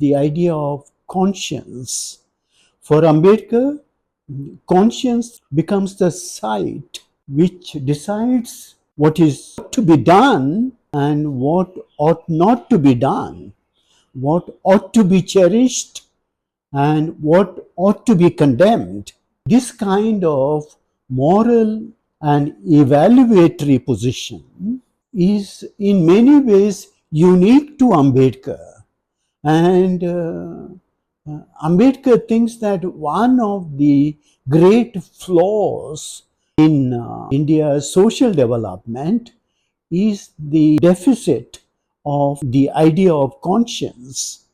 the idea of conscience. For Ambedkar, conscience becomes the site which decides what is to be done and what ought not to be done, what ought to be cherished and what ought to be condemned. This kind of moral and evaluatory position is in many ways unique to Ambedkar. And Ambedkar thinks that one of the great flaws in India's social development is the deficit of the idea of conscience.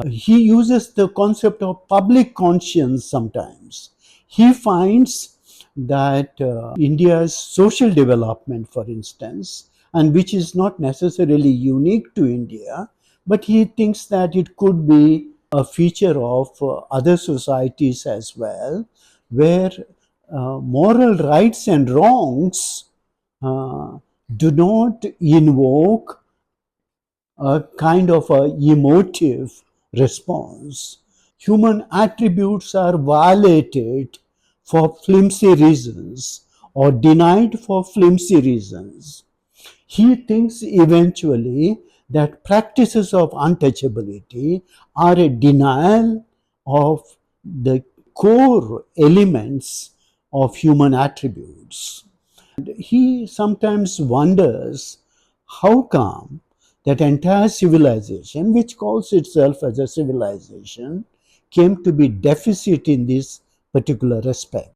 He uses the concept of public conscience sometimes. He finds that India's social development, for instance, and which is not necessarily unique to India, but he thinks that it could be a feature of other societies as well, where moral rights and wrongs do not invoke a kind of a emotive response. Human attributes are violated for flimsy reasons or denied for flimsy reasons. He thinks eventually that practices of untouchability are a denial of the core elements of human attributes. And he sometimes wonders how come that entire civilization, which calls itself as a civilization, came to be deficit in this particular respect.